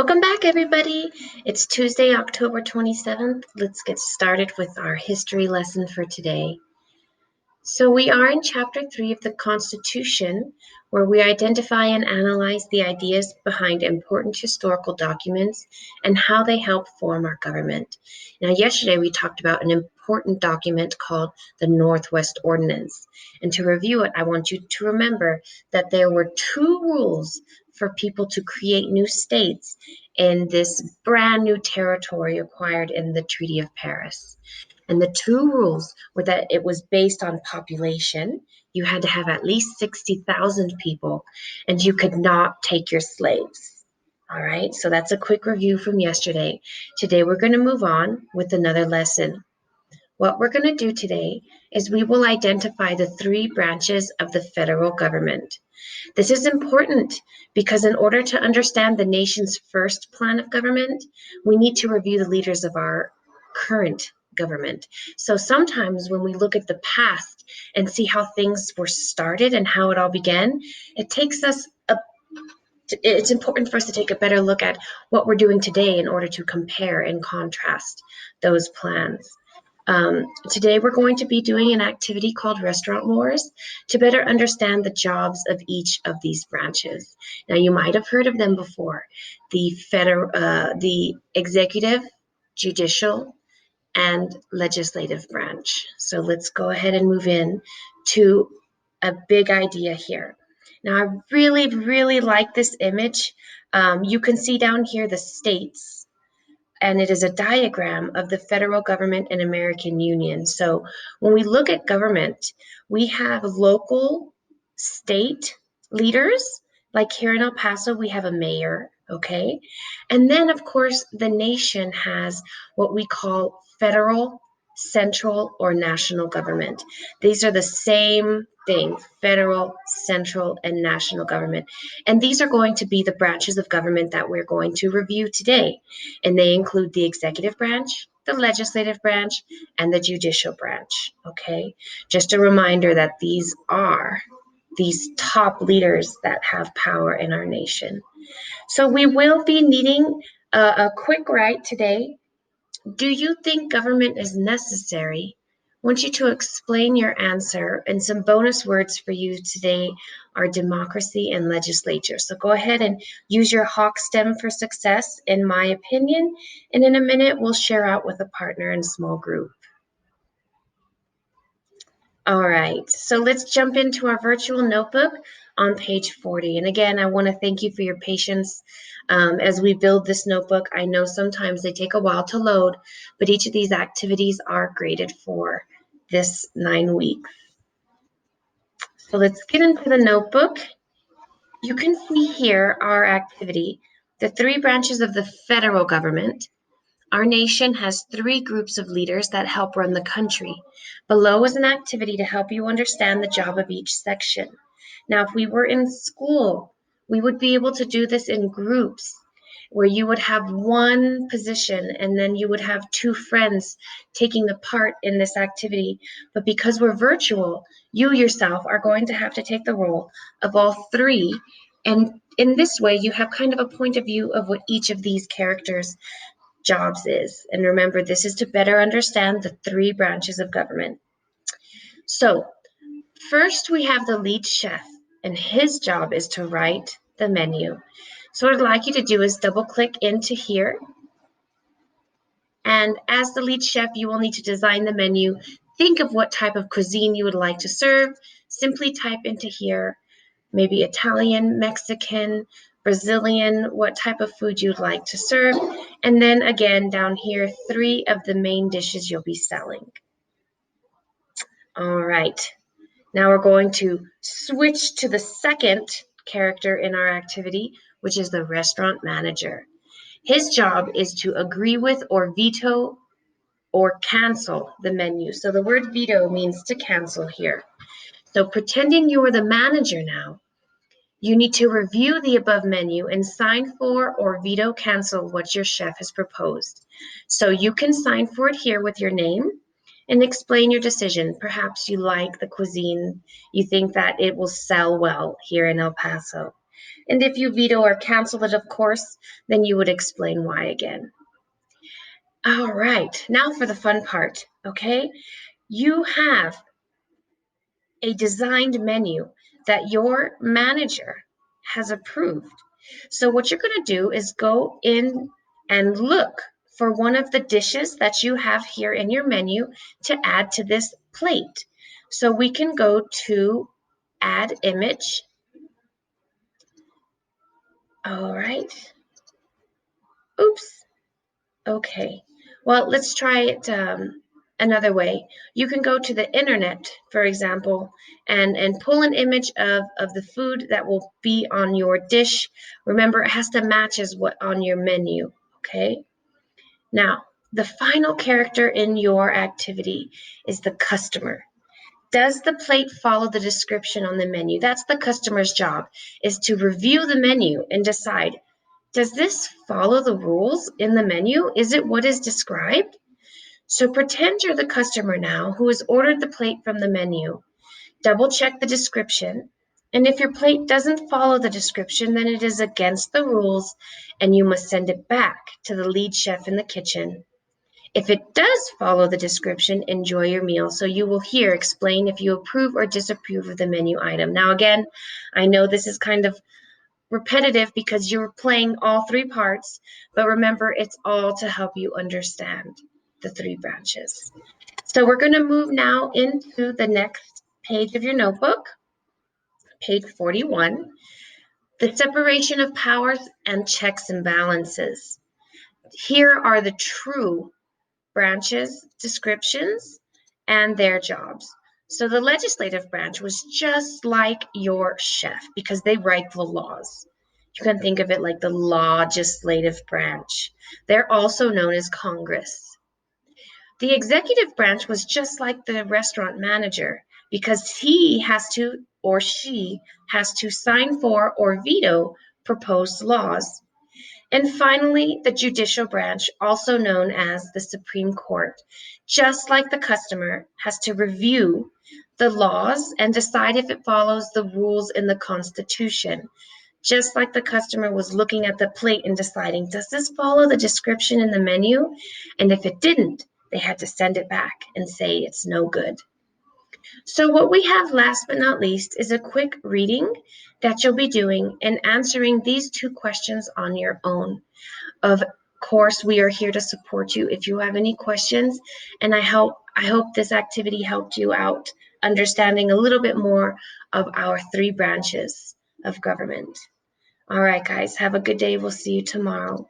Welcome back, everybody. It's Tuesday, October 27th. Let's get started with our history lesson for today. So we are in Chapter 3 of the Constitution, where we identify and analyze the ideas behind important historical documents and how they help form our government. Now, yesterday we talked about an important document called the Northwest Ordinance. And to review it, I want you to remember that there were two rules for people to create new states in this brand new territory acquired in the Treaty of Paris. And the two rules were that it was based on population. You had to have at least 60,000 people, and you could not take your slaves. All right, so that's a quick review from yesterday. Today, we're going to move on with another lesson. What we're going to do today is we will identify the three branches of the federal government. This is important because in order to understand the nation's first plan of government, we need to review the leaders of our current government. So sometimes when we look at the past and see how things were started and how it all began, it's important for us to take a better look at what we're doing today in order to compare and contrast those plans. Today we're going to be doing an activity called Restaurant Wars to better understand the jobs of each of these branches. Now you might have heard of them before: the executive, judicial, and legislative branch. So let's go ahead and move in to a big idea here. Now I really like this image. You can see down here the states, and it is a diagram of the federal government and American Union. So when we look at government, we have local, state leaders. Like here in El Paso, we have a mayor, okay? And then, of course, the nation has what we call federal, central, or national government. These are the same thing: federal, central, and national government. And these are going to be the branches of government that we're going to review today. And they include the executive branch, the legislative branch, and the judicial branch, okay? Just a reminder that these are these top leaders that have power in our nation. So we will be needing a quick write today. Do you think government is necessary? I want you to explain your answer, and some bonus words for you today are democracy and legislature. So go ahead and use your Hawk STEM for success, in my opinion, and in a minute we'll share out with a partner in small group. All right, so let's jump into our virtual notebook on page 40. And again, I want to thank you for your patience as we build this notebook. I know sometimes they take a while to load, but each of these activities are graded for this 9 weeks. So let's get into the notebook. You can see here our activity, the three branches of the federal government. Our nation has three groups of leaders that help run the country. Below is an activity to help you understand the job of each section. Now, if we were in school, we would be able to do this in groups where you would have one position and then you would have two friends taking a part in this activity. But because we're virtual, you yourself are going to have to take the role of all three. And in this way, you have kind of a point of view of what each of these characters' jobs is. And remember, this is to better understand the three branches of government. So first we have the lead chef, and his job is to write the menu. So what I'd like you to do is double click into here. And as the lead chef, you will need to design the menu. Think of what type of cuisine you would like to serve. Simply type into here, maybe Italian, Mexican, Brazilian, what type of food you'd like to serve. And then again, down here, 3 of the main dishes you'll be selling. All right, now we're going to switch to the second character in our activity, which is the restaurant manager. His job is to agree with or veto or cancel the menu. So the word veto means to cancel here. So pretending you are the manager now, you need to review the above menu and sign for or veto cancel what your chef has proposed. So you can sign for it here with your name and explain your decision. Perhaps you like the cuisine, you think that it will sell well here in El Paso. And if you veto or cancel it, of course, then you would explain why again. All right, now for the fun part, okay? You have a designed menu that your manager has approved. So what you're going to do is go in and look for one of the dishes that you have here in your menu to add to this plate. So we can go to add image. All right. Oops. Okay. Well, let's try it another way. You can go to the internet, for example, and pull an image of the food that will be on your dish. Remember, it has to match as what on your menu, okay? Now, the final character in your activity is the customer. Does the plate follow the description on the menu? That's the customer's job, is to review the menu and decide, does this follow the rules in the menu? Is it what is described? So pretend you're the customer now who has ordered the plate from the menu. Double check the description. And if your plate doesn't follow the description, then it is against the rules and you must send it back to the lead chef in the kitchen. If it does follow the description, enjoy your meal. So you will here explain if you approve or disapprove of the menu item. Now, again, I know this is kind of repetitive because you're playing all three parts, but remember, it's all to help you understand the three branches. So we're going to move now into the next page of your notebook, page 41, the separation of powers and checks and balances. Here are the true branches, descriptions, and their jobs. So the legislative branch was just like your chef because they write the laws. You can think of it like the legislative branch. They're also known as Congress. The executive branch was just like the restaurant manager because he has to, or she has to, sign for or veto proposed laws. And finally, the judicial branch, also known as the Supreme Court, just like the customer, has to review the laws and decide if it follows the rules in the Constitution. Just like the customer was looking at the plate and deciding, does this follow the description in the menu? And if it didn't, they had to send it back and say it's no good. So what we have last but not least is a quick reading that you'll be doing and answering these two questions on your own. Of course, we are here to support you if you have any questions, and I hope this activity helped you out understanding a little bit more of our three branches of government. All right, guys, have a good day. We'll see you tomorrow.